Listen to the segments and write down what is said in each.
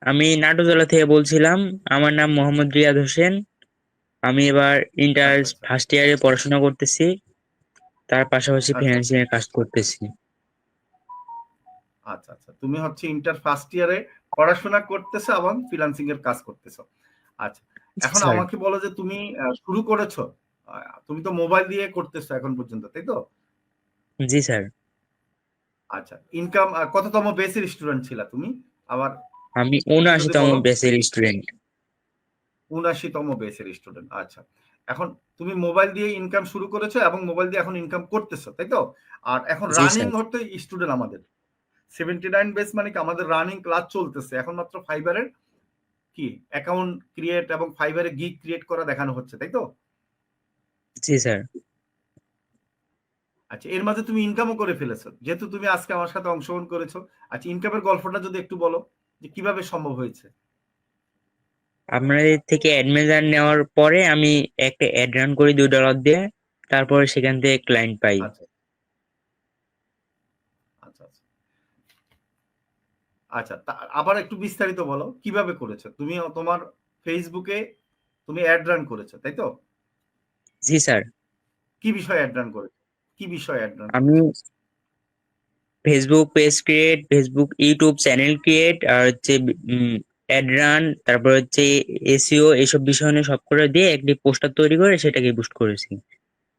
আমি নাটুজলা থেকে বলছিলাম। আমার নাম মোহাম্মদ রিয়াদ হোসেন। আমি এবার ইন্টার আচ্ছা আচ্ছা ফার্স্ট ইয়ারে পড়াশোনা করতেছি, তার পাশাপাশি আচ্ছা ফিনান্সিং আচ্ছা এর কাজ করতেছি। আচ্ছা আচ্ছা তুমি হচ্ছে ইন্টার ফার্স্ট ইয়ারে পড়াশোনা করতেছো এবং ফ্রিল্যান্সিং এর কাজ করতেছো। আচ্ছা, জি এখন স্যার। আমাকে বলো যে তুমি শুরু করেছো, তুমি তো মোবাইল দিয়ে করতেছো এখন পর্যন্ত, তাই তো? জি স্যার। আচ্ছা, ইনকাম কততম বেসের স্টুডেন্ট ছিলা তুমি? আবার আমি একটু যদি 79তম বলো। ব্যাচের স্টুডেন্ট। ৭৯তম বেসের স্টুডেন্ট। আচ্ছা, এখন তুমি মোবাইল দিয়ে ইনকাম শুরু করেছো এবং মোবাইল দিয়ে এখন ইনকাম করতেছো, তাই তো? আর এখন জি রানিং স্যার। হতে স্টুডেন্ট আমাদের 79 বেস, মানে কি আমাদের রানিং ক্লাস চলতেছে এখন, মাত্র ফাইবারের কি অ্যাকাউন্ট ক্রিয়েট এবং ফাইবারে গিগ ক্রিয়েট করা দেখানো হচ্ছে, তাই তো? জি স্যার। আচ্ছা, এর মাঝে তুমি ইনকামও করে ফেলেছো, যেহেতু তুমি আজকে আমার সাথে অংশগ্রহণ করেছো। আচ্ছা, ইনকামের গল্পটা যদি একটু বলো যে কিভাবে সম্ভব হয়েছে। আপনাদের থেকে অ্যাডমিশন নেওয়ার পরে আমি একটা অ্যাড রান করি $2 দিয়ে। তারপরে সেখান থেকে ক্লায়েন্ট পাই। আচ্ছা আচ্ছা আচ্ছা আচ্ছা, আবার একটু বিস্তারিত বলো কিভাবে করেছো তুমি। তোমার ফেসবুকে তুমি অ্যাড রান করেছো, তাই তো? জি স্যার। কি বিষয়ে অ্যাড রান করেছো? কি বিষয়ে অ্যাড রান আমি করেছো? Facebook page create, Facebook YouTube channel create, আর হচ্ছে অ্যাড রান, তারপর হচ্ছে এসইও, এইসব বিষয় নিয়ে সব করে দিয়ে একটি পোস্টার তৈরি করে সেটাকে বুস্ট করেছি।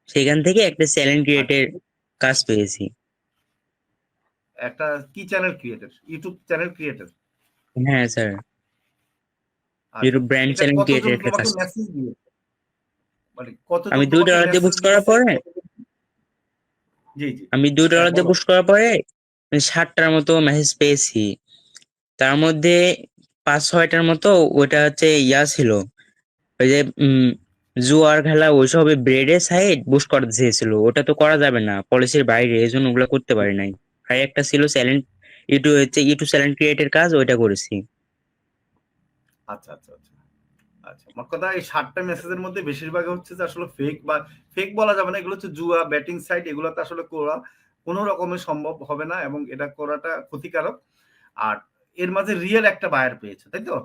সেখান থেকে একটা চ্যানেল আচ্ছা, ক্রিয়েটের কাজ পেয়েছি। একটা কি channel creator? YouTube channel creator? হ্যাঁ স্যার। আচ্ছা, ইউটিউব ব্র্যান্ড এটা চ্যানেল কতজন ক্রিয়েটের একটা তোমাকে কাজ। মেসেজ দিয়েছে? মানে আমি কতজন দুই তোমাকে ডলার দিয়ে মেসেজ বুস্ট করার দিয়েছে? পরে কতজন? জি জি। আমি দুই হ্যাঁ, ডলার দিয়ে বলো। বুস্ট করার পরে 60টার মতো মেসেজ পেয়েছি। তার মধ্যে 5-6টার মতো ওটা হচ্ছে ইয়া ছিল, ওই যে জুয়ার খেলা ওইসব ব্রেডের সাইড বুস্ট করতে চেয়েছিল, ওটা তো করা যাবে না, পলিসির বাইরে, এই জন্য ওগুলো করতে পারি নাই। আর একটা ছিল চ্যানেল, ইউটিউব হচ্ছে ইউটিউব চ্যানেল ক্রিয়েটের কাজ, ওইটা করেছি। আচ্ছা আচ্ছা আচ্ছা আচ্ছা, আমার কথা এই 60টা মেসেজের মধ্যে বেশিরভাগ হচ্ছে যে আসলে ফেক, বা ফেক বলা যাবে না, এগুলো হচ্ছে জুয়া ব্যাটিং সাইট, এগুলোতে আসলে করা কোনো রকমের সম্ভব হবে না এবং এটা করাটা ক্ষতিকারক। আর এর মাঝে রিয়েল একটা বায়ার পেয়েছো, তাই তো?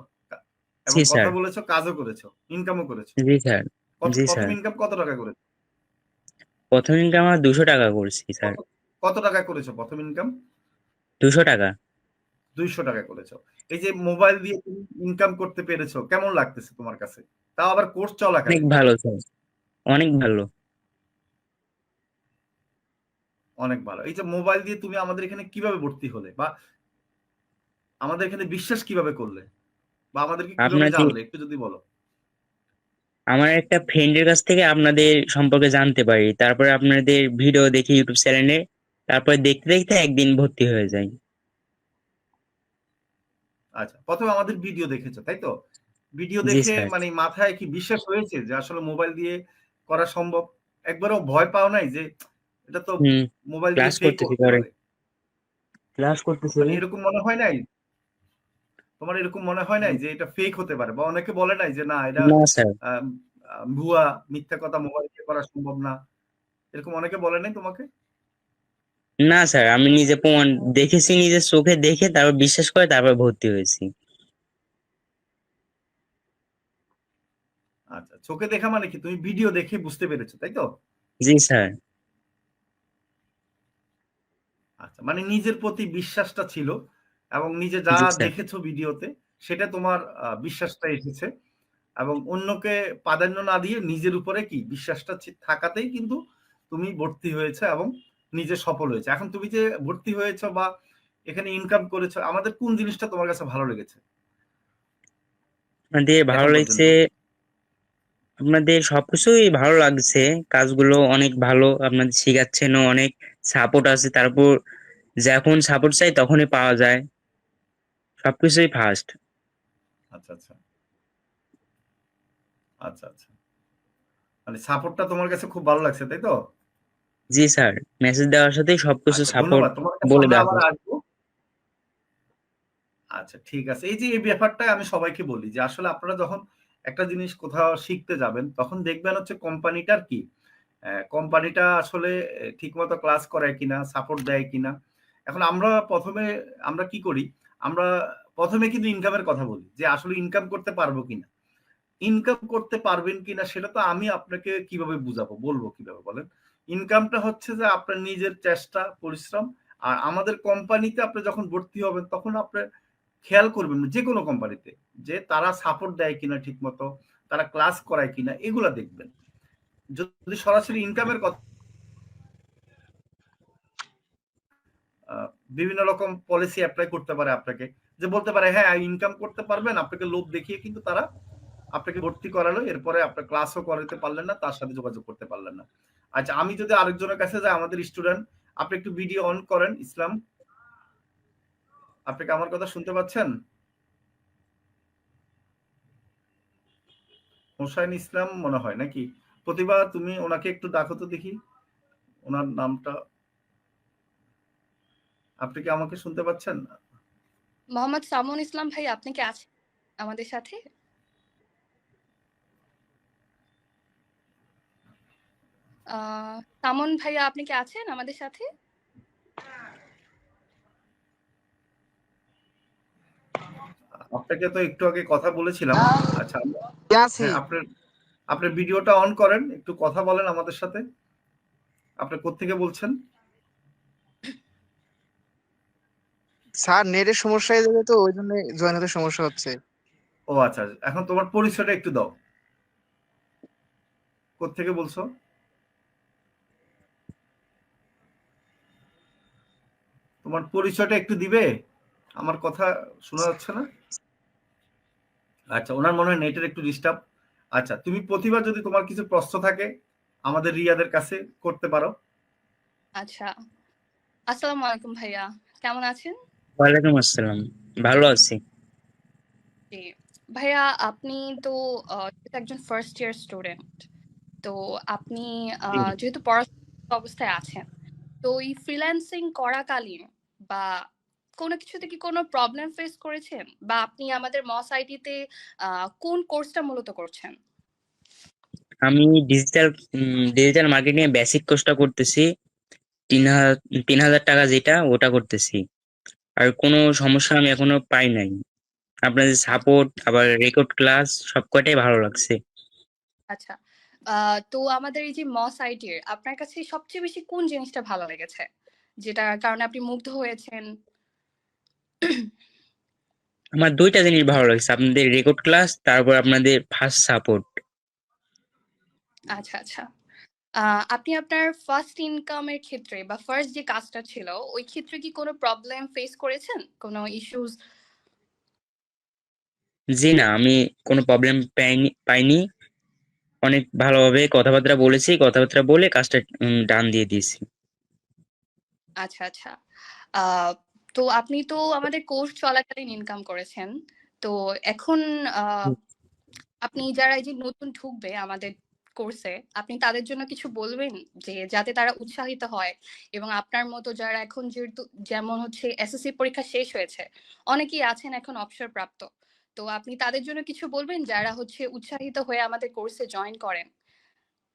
এবং জি কথা স্যার। বলেছো, কাজও করেছো, ইনকামও করেছো। জি স্যার। জি প্রথম স্যার। ইনকাম কত টাকা করেছো? প্রথম ইনকাম আমার 200 টাকা করছি স্যার। কত কত টাকা করেছো প্রথম ইনকাম? 200 টাকা। 200 টাকা করেছো। এই যে মোবাইল দিয়ে তুমি ইনকাম করতে পেরেছো, কেমন লাগতেছে তোমার কাছে? তাও আবার কোর্স অনেক চলাকালীন। ভালো স্যার। অনেক ভালো। অনেক ভালো। এই যে মোবাইল দিয়ে তুমি আমাদের এখানে কিভাবে ভর্তি হলে, বা আমাদের এখানে বিশ্বাস কিভাবে করলে, বা আমাদেরকে কিভাবে আপনাদের, জানলে, একটু যদি বলো। আমার একটা ফ্রেন্ডের কাছ থেকে আপনাদের সম্পর্কে জানতে পারি, তারপরে আপনাদের ভিডিও দেখি ইউটিউব চ্যানেলে, তারপরে দেখতে দেখতে একদিন ভর্তি হয়ে যায়। আচ্ছা, প্রথমে আমাদের ভিডিও দেখেছো, তাই তো? ভিডিও জি দেখে স্যার। মানে মাথায় কি বিশ্বাস হয়েছে যে আসলে মোবাইল দিয়ে করা সম্ভব? একবারও ভয় পাও নাই যে এটা তো হুম। মোবাইল দিয়ে ক্লাস ফেক করতেছি করতে পরে। পারে? ক্লাস করতেছি। মানে এরকম মনে হয় নাই? তোমার এরকম মনে হয় নাই যে এটা ফেক হতে পারে? বা অনেকে বলে নাই যে না এটা না স্যার। আম ভুয়া, মিথ্যা কথা, মোবাইল দিয়ে করা সম্ভব না। এরকম অনেকে বলে নাই তোমাকে? না স্যার, আমি নিজে প্রমাণ দেখেছি, নিজের চোখে দেখে তারপর বিশ্বাস করে তারপর ভর্তি হয়েছি। আচ্ছা, চোখে দেখা মানে কি? তুমি ভিডিও দেখে বুঝতে পেরেছো, তাই তো? জি স্যার। আচ্ছা, মানে নিজের প্রতি বিশ্বাসটা ছিল এবং নিজে যা জি স্যার। দেখেছো ভিডিওতে সেটা তোমার বিশ্বাসটা এসেছে এবং অন্যকে প্রাধান্য না দিয়ে নিজের উপরে কি বিশ্বাসটা থাকাতেই কিন্তু তুমি ভর্তি হয়েছে এবং নিজে সফল হয়েছে। এখন তুমি যে ভর্তি হয়েছো বা এখানে ইনকাম করেছো, আমাদের কোন জিনিসটা তোমার কাছে ভালো লেগেছে আপনাদের ভালো এখন লাগছে। পর্যন্ত? আপনাদের সবকিছুই ভালো লাগছে। কাজগুলো অনেক ভালো, আপনাদের শিখাচ্ছেনও, অনেক সাপোর্ট আছে। তারপর যখন সাপোর্ট চাই তখনই পাওয়া যায়। সবকিছুই ফার্স্ট। আচ্ছা আচ্ছা আচ্ছা আচ্ছা, মানে সাপোর্টটা তোমার কাছে খুব ভালো লাগছে, তাই তো? জি স্যার। মেসেজ দেওয়ার সাথেই সবকিছু আচ্ছা, সাপোর্ট ধন্যবাদ। তোমার কাছে বলে আমরা দেওয়া আবার হয়। আসবো। আচ্ছা, ঠিক আছে। এই যে এই ব্যাপারটাই আমি সবাইকে বলি যে আসলে আপনারা যখন একটা জিনিস কোথাও শিখতে যাবেন তখন দেখবেন হচ্ছে কোম্পানিটার কি কোম্পানিটা আসলে ঠিকমতো ক্লাস করায় কিনা, সাপোর্ট দেয় কিনা। এখন আমরা ১ম এ আমরা কি করি? আমরা প্রথমে কিন্তু ইনকামের কথা বলি যে আসলে ইনকাম করতে পারবো কিনা। ইনকাম করতে পারবেন কিনা সেটা তো আমি আপনাকে কিভাবে বুঝাবো, বলবো কিভাবে বলেন? ইনকামটা হচ্ছে যে আপনার নিজের চেষ্টা, পরিশ্রম। আর আমাদের কোম্পানিতে আপনি যখন ভর্তি হবেন তখন আপনি খেয়াল করবেন যে কোনো কোম্পানিতে যে তারা সাপোর্ট দেয় কিনা ঠিক মতো, তারা ক্লাস করায় কিনা, এগুলা দেখবেন। যদি সরাসরি ইনকামের কথা, বিভিন্ন রকম পলিসি অ্যাপ্লাই করতে পারে আপনাকে, যে বলতে পারে হ্যাঁ ইনকাম করতে পারবেন, আপনাকে লোভ দেখিয়ে কিন্তু তারা আপনাকে ভর্তি করালো, এরপরে আপনার ক্লাসও করাতে পারলেন না, তার সাথে যোগাযোগ করতে পারলেন না। আচ্ছা, আমি যদি আরেকজনের কাছে যাই, আমাদের স্টুডেন্ট, আপনি একটু ভিডিও অন করেন। ইসলাম, আপনি কি আমার কথা শুনতে পাচ্ছেন? হোসাইন ইসলাম মনে হয় নাকি? প্রতিভা, তুমি ওনাকে একটু ডাকো তো দেখি, ওনার নামটা। আপনি কি আমাকে শুনতে পাচ্ছেন? মোহাম্মদ সামন ইসলাম ভাই, আপনি কি আছেন আমাদের সাথে? সামন ভাইয়া, আপনি কি আছেন আমাদের সাথে? আপনাকে তো একটু আগে কথা বলেছিলাম। আচ্ছা, আছি। হ্যাঁ, আপনার ভিডিওটা অন করেন, একটু কথা বলেন আমাদের সাথে। আপনি কোত্থেকে বলছেন? স্যার নেটের সমস্যা হয়ে যাবে, তো ওই জন্য জয়েন হতে সমস্যা হচ্ছে। ও আচ্ছা, এখন তোমার পরিচয়টা একটু দাও, কোত্থেকে বলছো? তোমার পরিচয়টা একটু দিবে, আমার কথা শোনা যাচ্ছে না। আচ্ছা, ওনার মনে হয় নেটের একটু ডিস্টার্ব। আচ্ছা, তুমি প্রতিবার যদি তোমার কিছু প্রশ্ন থাকে আমাদের রিয়াদের কাছে করতে পারো। আচ্ছা, আসসালামু আলাইকুম ভাইয়া, কেমন আছেন? ওয়ালাইকুম আসসালাম, ভালো আছি। জি ভাইয়া, আপনি তো একজন ফার্স্ট ইয়ার স্টুডেন্ট। তো আপনি যেহেতু পড়াশোনা অবস্থায় আছেন, তো এই ফ্রিল্যান্সিং করাকালীন বা কোনো কিছুতে কি কোনো প্রবলেম ফেস করেছেন, বা আপনি আমাদের মস আইটিতে কোন কোর্সটা মূলত করছেন? আমি ডিজিটাল ডিজিটাল মার্কেটিং এ বেসিক কোর্সটা করতেছি। 3,000 টাকা যেটা ওটা করতেছি। আর কোনো সমস্যা আমি এখনো পাই নাই। আপনাদের সাপোর্ট আবার রেকর্ড ক্লাস সব কয়টাই ভালো লাগছে। আচ্ছা, তো আমাদের এই যে মস আইটির আপনার কাছে সবচেয়ে বেশি কোন জিনিসটা ভালো লেগেছে, যেটার কারণে আপনি মুগ্ধ হয়েছেন? আমার দুইটা জিনিস ভালো লাগছে, আপনাদের রেকর্ড ক্লাস, তারপর আপনাদের ফার্স্ট সাপোর্ট। আচ্ছা আচ্ছা, আপনি আপনার ফার্স্ট ইনকামের ক্ষেত্রে বা ফার্স্ট যে কাজটা ছিল ওই ক্ষেত্রে কি কোনো প্রবলেম ফেস করেছেন, কোনো ইস্যুস? জি না, আমি কোনো প্রবলেম পাইনি। অনেক ভালোভাবে কথাবার্তা বলেছি, কথাবার্তা বলে কাজটা ডান দিয়ে দিয়েছি। আচ্ছা আচ্ছা, আহ, তো আপনি তো আমাদের কোর্স চলাকালীন ইনকাম করেছেন। তো এখন আপনি যারা এই যে নতুন ঢুকবে আমাদের কোর্সে, আপনি তাদের জন্য কিছু বলবেন, যে যাতে তারা উৎসাহিত হয়, এবং আপনার মতো যারা এখন যেহেতু যেমন হচ্ছে এসএসসি পরীক্ষা শেষ হয়েছে, অনেকেই আছেন এখন অবসর প্রাপ্ত, তো আপনি তাদের জন্য কিছু বলবেন যারা হচ্ছে উৎসাহিত হয়ে আমাদের কোর্সে জয়েন করেন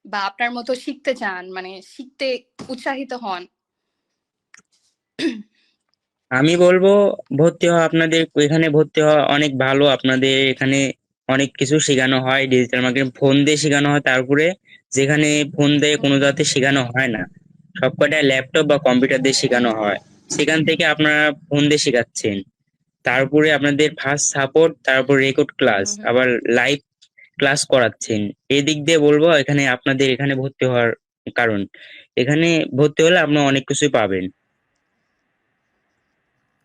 বা আপনার মতো শিখতে চান, মানে শিখতে উৎসাহিত হন? আমি বলবো ভর্তি হওয়া, আপনাদের এখানে ভর্তি হওয়া অনেক ভালো। আপনাদের এখানে অনেক কিছু শেখানো হয়, ডিজিটাল মার্কেটিং ফোন দিয়ে শেখানো হয়। তারপরে যেখানে ফোন দিয়ে কোনো জাতে শেখানো হয় না, সবকটা ল্যাপটপ বা কম্পিউটার দিয়ে শেখানো হয়, সেখান থেকে আপনারা ফোন দিয়ে শেখাচ্ছেন। তারপরে আপনাদের ফার্স্ট সাপোর্ট, তারপর রেকর্ড ক্লাস, হুম, আবার লাইভ ক্লাস করাচ্ছেন। এই দিক দিয়ে বলবো এখানে আপনাদের এখানে ভর্তি হওয়ার কারণ, এখানে ভর্তি হলে আপনারা অনেক কিছুই পাবেন।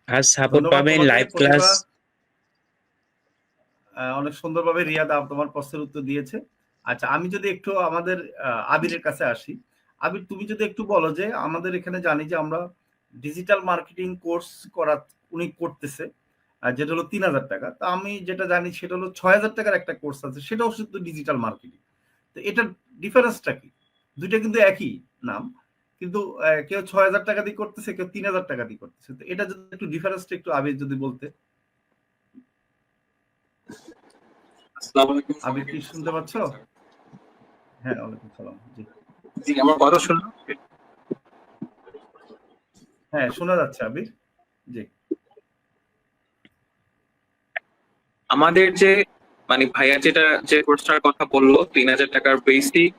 ফার্স্ট সাপোর্ট ধন্যবাদ পাবেন, তোমাকে লাইভ ক্লাস। প্রতিভা। অনেক সুন্দরভাবে রিয়াদ তোমার প্রশ্নের উত্তর দিয়েছে। আচ্ছা, আমি যদি একটু আমাদের আবিরের কাছে আসি। আবির, তুমি যদি একটু বলো যে আমাদের এখানে জানি যে আমরা ডিজিটাল মার্কেটিং কোর্স করা উনি করতেছে, যেটা হলো 3,000 টাকা। তা আমি যেটা জানি সেটা হলো 6,000 টাকার একটা কোর্স আছে, সেটাও শুধু ডিজিটাল মার্কেটিং। তো এটার ডিফারেন্সটা কি? দুইটা কিন্তু একই নাম, কিন্তু কেউ 6,000 টাকা দিয়ে করতেছে, কেউ 3,000 টাকা দিয়ে করতেছে। তো এটা যদি একটু ডিফারেন্সটা একটু আবির যদি বলতে। আসসালামু আলাইকুম আবির, সবাইকে। কি শুনতে পাচ্ছ? হ্যাঁ, ওয়ালাইকুম সালাম। জি, জি, আমার কথা শুনলো? হ্যাঁ, শোনা যাচ্ছে আবির। জি। আমাদের যে মানে ভাইয়া যে কোর্সটার কথা বললো 3,000 টাকার বেসিক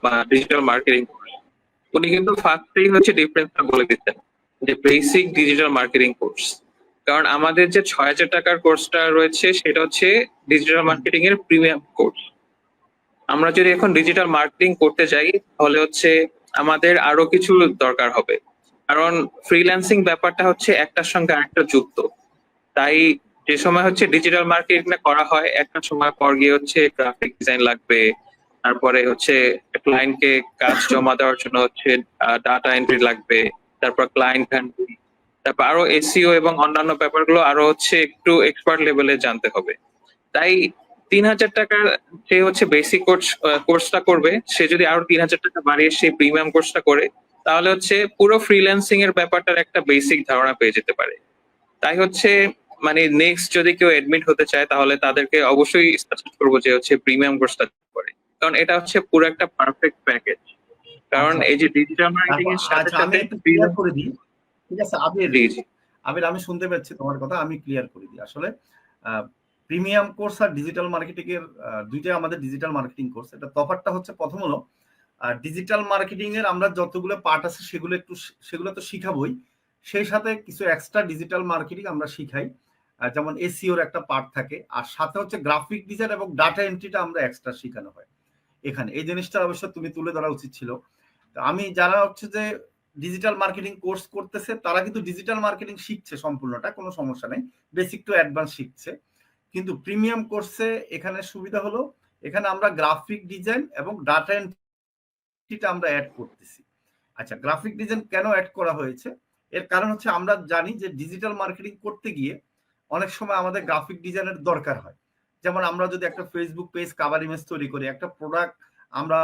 বা ডিজিটাল মার্কেটিং, উনি কিন্তু ফার্স্টেই হচ্ছে ডিফারেন্সটা বলে দিচ্ছেন যে বেসিক ডিজিটাল মার্কেটিং কোর্স। কারণ আমাদের যে 6,000 টাকার কোর্সটা রয়েছে সেটা হচ্ছে ডিজিটাল মার্কেটিং এর প্রিমিয়াম কোর্স। আমরা যদি এখন ডিজিটাল মার্কেটিং করতে যাই তাহলে হচ্ছে আমাদের আরো কিছু দরকার হবে, কারণ ফ্রিল্যান্সিং ব্যাপারটা হচ্ছে একটার সঙ্গে আরেকটা যুক্ত। তাই যে সময় হচ্ছে ডিজিটাল মার্কেটিংটা করা হয় একটা সময় পর গিয়ে হচ্ছে গ্রাফিক ডিজাইন লাগবে, তারপরে হচ্ছে ক্লায়েন্টকে কাজ জমা দেওয়ার জন্য হচ্ছে ডাটা এন্ট্রি লাগবে, তারপর ক্লায়েন্ট হ্যান্ডলিং, তারপর আরো এসইও এবং অন্যান্য ব্যাপারগুলো আরো হচ্ছে একটু এক্সপার্ট লেভেলে জানতে হবে। তাই 3,000 টাকার যে হচ্ছে বেসিক কোর্সটা করবে, সে যদি আরো 3,000 টাকা বাড়িয়ে সেই প্রিমিয়াম কোর্সটা করে তাহলে হচ্ছে পুরো ফ্রিল্যান্সিং এর ব্যাপারটার একটা বেসিক ধারণা পেয়ে যেতে পারে। তাই হচ্ছে মানে নেক্সট যদি কেউ এডমিট হতে চায় তাহলে তাদেরকে অবশ্যই সাজেস্ট করবো যে হচ্ছে প্রিমিয়াম কোর্সটা করে, কারণ এটা হচ্ছে পুরো একটা পারফেক্ট প্যাকেজ। কারণ আচ্ছা এই যে ডিজিটাল মার্কেটিং এর সাথে আচ্ছা, আমি সাথে একটু ক্লিয়ার করে দিই। ঠিক আছে আবির, জি জি আবির আমি শুনতে পাচ্ছি তোমার কথা, আমি ক্লিয়ার করে দিই। আসলে প্রিমিয়াম কোর্স আর ডিজিটাল মার্কেটিং এর দুইটাই আমাদের ডিজিটাল মার্কেটিং কোর্স। এটা তফাৎটা হচ্ছে প্রথম হলো ডিজিটাল মার্কেটিং এর আমরা যতগুলো পার্ট আছে সেগুলো তো শিখাবোই, সেই সাথে কিছু এক্সট্রা ডিজিটাল মার্কেটিং আমরা শিখাই। যেমন এসইওর একটা পার্ট থাকে, আর সাথে হচ্ছে গ্রাফিক ডিজাইন এবং ডাটা এন্ট্রিটা আমরা এক্সট্রা শেখানো হয় এখানে। এই জিনিসটা অবশ্য তুমি তুলে ধরা উচিত ছিল। আমি যারা হচ্ছে যে ডিজিটাল মার্কেটিং কোর্স করতেছে তারা কিন্তু ডিজিটাল মার্কেটিং শিখছে সম্পূর্ণটা, কোনো সমস্যা নেই, বেসিক টু অ্যাডভান্স শিখছে। কিন্তু প্রিমিয়াম কোর্সে এখানে সুবিধা হলো এখানে আমরা গ্রাফিক ডিজাইন এবং ডাটা এন্ট্রিটা আমরা অ্যাড করতেছি। আচ্ছা, গ্রাফিক ডিজাইন কেন অ্যাড করা হয়েছে? এর কারণ হচ্ছে আমরা জানি যে ডিজিটাল মার্কেটিং করতে গিয়ে অনেক সময় আমাদের গ্রাফিক ডিজাইনের দরকার হয়। যেমন আমরা যদি একটা ফেসবুক পেজ কাভার ইমেজ তৈরি করি, একটা প্রোডাক্ট আমরা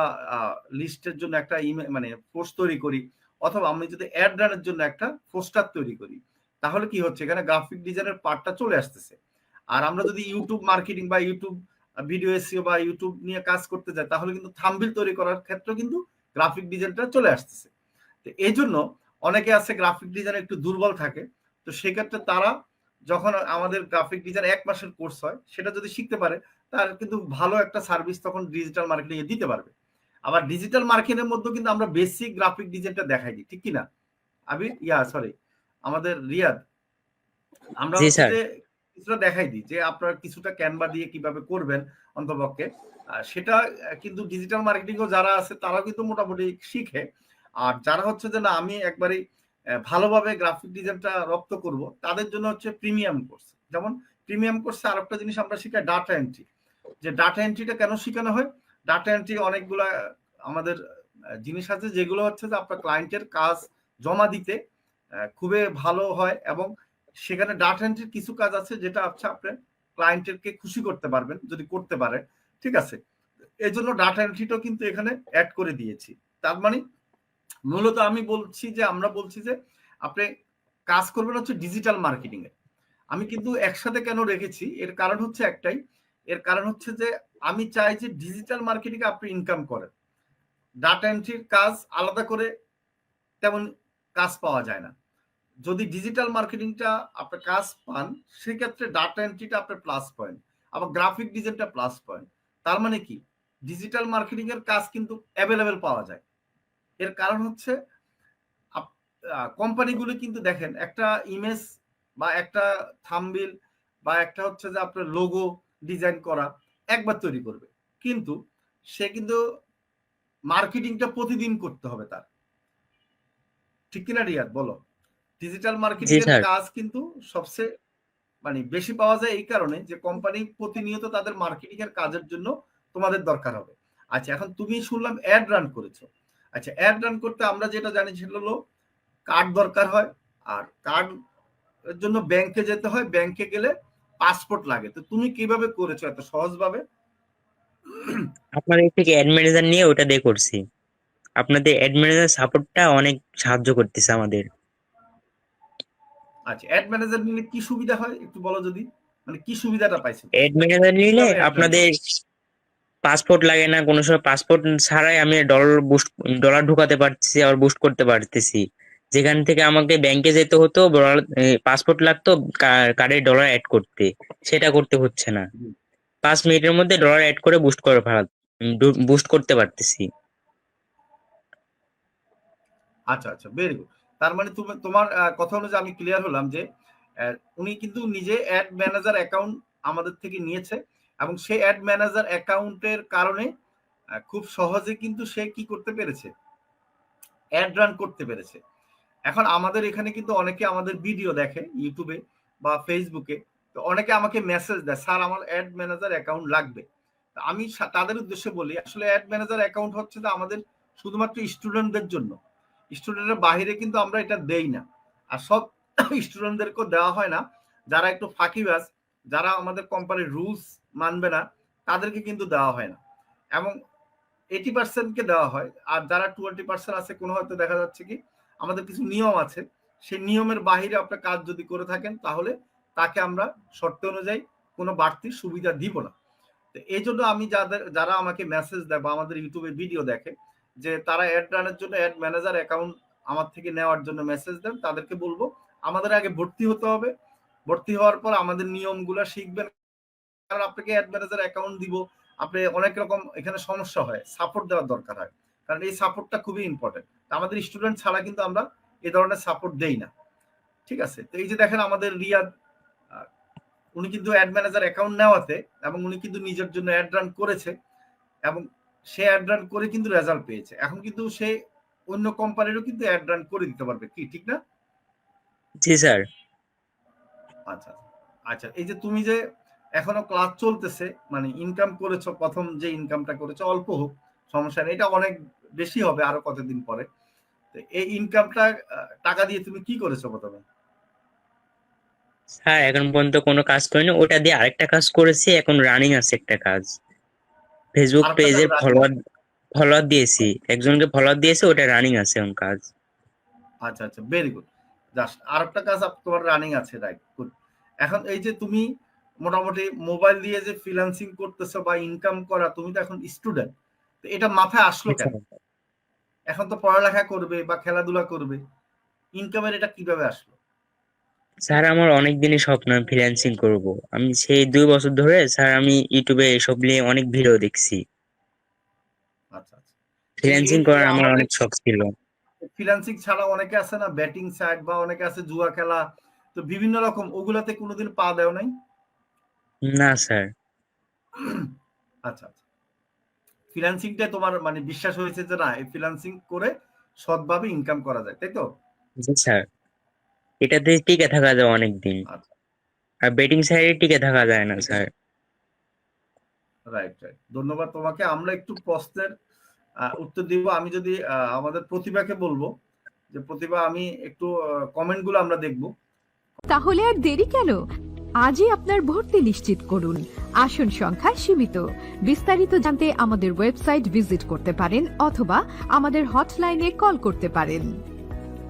লিস্টের জন্য একটা মানে পোস্ট তৈরি করি, অথবা আমি যদি অ্যাড রানের জন্য একটা পোস্টার তৈরি করি, তাহলে কি হচ্ছে এখানে গ্রাফিক ডিজাইনের পার্টটা চলে আসতেছে। আর আমরা যদি ইউটিউব মার্কেটিং বা ইউটিউব ভিডিও এসইও বা ইউটিউব নিয়ে কাজ করতে যাই তাহলে কিন্তু থাম্বনেল তৈরি করার ক্ষেত্রেও কিন্তু গ্রাফিক ডিজাইনটা চলে আসতেছে। তো এই জন্য অনেকে আছে গ্রাফিক ডিজাইন একটু দুর্বল থাকে, তো সেক্ষেত্রে তারা যখন আমাদের গ্রাফিক ডিজাইন 1 মাসের কোর্স হয় সেটা যদি শিখতে পারে তার কিন্তু ভালো একটা সার্ভিস তখন ডিজিটাল মার্কেটিং এ দিতে পারবে। আবার ডিজিটাল মার্কেটিংয়ের মধ্যে কিন্তু আমরা বেসিক গ্রাফিক ডিজাইনটা দেখাই দিই, ঠিক কিনা আবির? সরি, আমাদের রিয়াদ, আমরা জি হচ্ছে স্যার। যে কিছুটা দেখাই দিই যে আপনারা কিছুটা ক্যানভা দিয়ে কিভাবে করবেন অন্তপক্ষে। সেটা কিন্তু ডিজিটাল মার্কেটিংও যারা আছে তারাও কিন্তু মোটামুটি শিখে। আর যারা হচ্ছে যে না আমি একবারে ভালোভাবে গ্রাফিক ডিজাইনটা রপ্ত করব, তাদের জন্য হচ্ছে প্রিমিয়াম কোর্স। যেমন প্রিমিয়াম কোর্সে আর একটা জিনিস আমরা শিখাই ডাটা এন্ট্রি। যে ডাটা এন্ট্রিটা কেন শেখানো হয়? ডাটা এন্ট্রি অনেকগুলা আমাদের জিনিস আছে যেগুলো হচ্ছে যে আপনার ক্লায়েন্টের কাজ জমা দিতে খুবই ভালো হয়, এবং সেখানে ডাটা এন্ট্রির কিছু কাজ আছে যেটা হচ্ছে আপনি ক্লায়েন্টেরকে খুশি করতে পারবেন যদি করতে পারে, ঠিক আছে? এই জন্য ডাটা এন্ট্রিটাও কিন্তু এখানে অ্যাড করে দিয়েছি। তার মানে মূলত আমি বলছি যে আমরা বলছি যে আপনি কাজ করবেন হচ্ছে ডিজিটাল মার্কেটিং এ। আমি কিন্তু একসাথে কেন রেখেছি এর কারণ হচ্ছে একটাই, এর কারণ হচ্ছে যে আমি চাই যে ডিজিটাল মার্কেটিং এ আপনি ইনকাম করেন। ডাটা এন্ট্রির কাজ আলাদা করে তেমন কাজ পাওয়া যায় না। যদি ডিজিটাল মার্কেটিংটা আপনি কাজ পান সেক্ষেত্রে ডাটা এন্ট্রিটা আপনার প্লাস পয়েন্ট, আবার গ্রাফিক ডিজাইনটা প্লাস পয়েন্ট। তার মানে কি ডিজিটাল মার্কেটিং এর কাজ কিন্তু অ্যাভেলেবেল পাওয়া যায়। এর কারণ হচ্ছে কোম্পানিগুলো কিন্তু দেখেন একটা ইমেজ বা একটা থাম্বনেল বা একটা হচ্ছে যে আপনার লোগো ডিজাইন করা একবার তৈরি করবে, কিন্তু সে কিন্তু মার্কেটিংটা প্রতিদিন করতে হবে তার, ঠিক কিনা রিয়াদ বলো? ডিজিটাল মার্কেটিং জি এর স্যার। কাজ কিন্তু সবচেয়ে মানে বেশি পাওয়া যায় এই কারণে যে কোম্পানি প্রতিনিয়ত তাদের মার্কেটিং এর কাজের জন্য তোমাদের দরকার হবে। আচ্ছা, এখন তুমি শুনলাম অ্যাড রান করেছো। আচ্ছা, অ্যাড রান করতে আমরা যেটা জানি সেটা হলো কার্ড দরকার হয়, আর কার্ড এর জন্য ব্যাংকে যেতে হয়, ব্যাংকে গেলে পাসপোর্ট লাগে। তো তুমি কিভাবে করেছো এত সহজভাবে? আপনাদের থেকে অ্যাড ম্যানেজার নিয়ে ওটা দিয়ে করছি। আপনাদের অ্যাড ম্যানেজার সাপোর্টটা অনেক সাহায্য করতেছে আমাদের। আচ্ছা, অ্যাড ম্যানেজার নিলে কি সুবিধা হয় একটু বলো যদি, মানে কি সুবিধাটা পাইছো অ্যাড ম্যানেজার নিলে কিভাবে অ্যাড রান আপনাদের করো? পাসপোর্ট লাগে না, কোনো সময় পাসপোর্ট ছাড়াই আমি ডলার ঢুকাতে পারতেছি, আবার বুস্ট করতে পারতেছি। যেখান থেকে আমাকে ব্যাংকে যেতে হতো, পাসপোর্ট লাগতো কার্ডে ডলার অ্যাড করতে, সেটা করতে হচ্ছে না। হুম। 5 মিনিটের মধ্যে ডলার অ্যাড করে বুস্ট করতে পারতেছি। আচ্ছা আচ্ছা, ভেরি গুড। তার মানে তুমি তোমার কথা অনুযায়ী আমি ক্লিয়ার হলাম যে উনি কিন্তু নিজে অ্যাড ম্যানেজার অ্যাকাউন্ট আমাদের থেকে নিয়েছে এবং সেই অ্যাড ম্যানেজার অ্যাকাউন্টের কারণে খুব সহজে কিন্তু সে কি করতে পেরেছে, অ্যাড রান করতে পেরেছে। এখন আমাদের এখানে কিন্তু অনেকে আমাদের ভিডিও দেখে ইউটিউবে বা ফেসবুকে, তো অনেকে আমাকে মেসেজ দেয়, স্যার আমার অ্যাড ম্যানেজার অ্যাকাউন্ট লাগবে। আমি তাদের উদ্দেশ্যে বলি, আসলে অ্যাড ম্যানেজার অ্যাকাউন্ট হচ্ছে যে আমাদের শুধুমাত্র স্টুডেন্টদের জন্য, স্টুডেন্টের বাইরে কিন্তু আমরা এটা দেই না, আর সব স্টুডেন্টদেরকেও দেওয়া হয় না। যারা একটু ফাঁকিবাজ, যারা আমাদের কোম্পানির রুলস মানবে না, তাদেরকে কিন্তু দেওয়া হয় না, এবং 80% কে দেওয়া হয়। আর যারা 20% আছে, কোনো হয়তো দেখা যাচ্ছে কি আমাদের কিছু নিয়ম আছে, সেই নিয়মের বাহিরে আপনার কাজ যদি করে থাকেন, তাহলে তাকে আমরা শর্ত অনুযায়ী কোনো বাড়তি সুবিধা দিব না। তো এই জন্য আমি যারা আমাকে মেসেজ দেয় বা আমাদের ইউটিউবে ভিডিও দেখে যে তারা অ্যাড রানের জন্য অ্যাড ম্যানেজার অ্যাকাউন্ট আমার থেকে নেওয়ার জন্য মেসেজ দেন, তাদেরকে বলবো আমাদের আগে ভর্তি হতে হবে। ভর্তি হওয়ার পর আমাদের নিয়মগুলো শিখবেন, কারণ আপনাকে অ্যাড ম্যানেজার অ্যাকাউন্ট দিব, আপনি অনেক রকম এখানে সমস্যা হয়, সাপোর্ট দেওয়ার দরকার হয়, কারণ এই সাপোর্টটা খুবই ইম্পর্টেন্ট। আমাদের স্টুডেন্ট ছাড়া কিন্তু আমরা এই ধরনের সাপোর্ট দেই না, ঠিক আছে? তো এই যে দেখেন আমাদের রিয়াদ, উনি কিন্তু অ্যাড ম্যানেজার অ্যাকাউন্ট নেওয়াতে, এবং উনি কিন্তু নিজের জন্য অ্যাড রান করেছে, এবং সে অ্যাড রান করে কিন্তু রেজাল্ট পেয়েছে। এখন কিন্তু সে অন্য কোম্পানিরও কিন্তু অ্যাড রান করে দিতে পারবে, কি ঠিক না? জি স্যার। আচ্ছা আচ্ছা, এই যে তুমি যে এখনো ক্লাস চলতেছে, মানে ইনকাম করেছো, প্রথম যে ইনকামটা করেছো অল্প হোক সমস্যা নেই, এটা অনেক বেশি হবে আরো কতদিন পরে। তো এই ইনকামটা টাকা দিয়ে তুমি কি করেছো প্রথমে? স্যার এখন পর্যন্ত কোনো কাজ করিনি, ওটা দিয়ে আরেকটা কাজ করেছি, এখন রানিং আছে একটা কাজ। ফেসবুক আরেকটা পেজের কাজ ফলোয়ার দিয়েছি, একজনকে ফলোয়ার দিয়েছি, ওটা রানিং আছে এখন কাজ। আচ্ছা আচ্ছা, ভেরি গুড। জাস্ট আরেকটা কাজ তোমার রানিং আছে, রাইট, গুড। এখন এই যে তুমি মোটামুটি মোবাইল দিয়ে যে ফ্রিল্যান্সিং করতেছো বা ইনকাম করা, তুমি তো এখন স্টুডেন্ট, তো এটা মাথায় আসলো কেন? এখন তো পড়ালেখা করবে বা খেলাধুলা করবে, ইনকামের এটা কিভাবে আসলো? স্যার আমার অনেক দিনই স্বপ্ন ফ্রিল্যান্সিং করব। আমি সেই 2 বছর ধরে স্যার আমি ইউটিউবে এসব নিয়ে অনেক ভিডিও দেখছি। আচ্ছা আচ্ছা, ফ্রিল্যান্সিং করার আমার অনেক শখ ছিল। ফ্রিল্যান্সিং ছাড়া অনেকে আছে না ব্যাটিং সাইট, বা অনেকে আছে জুয়া খেলা, তো বিভিন্ন রকম, ওগুলাতে কোনোদিন পা দেও নাই? না স্যার। আচ্ছা আচ্ছা, ফ্রিল্যান্সিংটা তোমার মানে বিশ্বাস হয়েছে যে না, এই ফ্রিল্যান্সিং করে সৎভাবে ইনকাম করা যায়, তাই তো? জি স্যার, এটাতে টিকে থাকা যায় অনেক দিন, আচ্ছা, আর বেটিং সাইডে টিকে থাকা যায় না স্যার। রাইট রাইট, ধন্যবাদ তোমাকে। আমরা একটু প্রশ্নের উত্তর দিব। আমি যদি আমাদের প্রতিভাকে বলবো যে প্রতিভা, আমি একটু কমেন্ট গুলো আমরা দেখবো। তাহলে আর দেরি কেন? আজই আপনার ভর্তি নিশ্চিত করুন। আসন সংখ্যা সীমিত। বিস্তারিত জানতে আমাদের ওয়েবসাইট ভিজিট করতে পারেন অথবা আমাদের হটলাইনে কল করতে পারেন।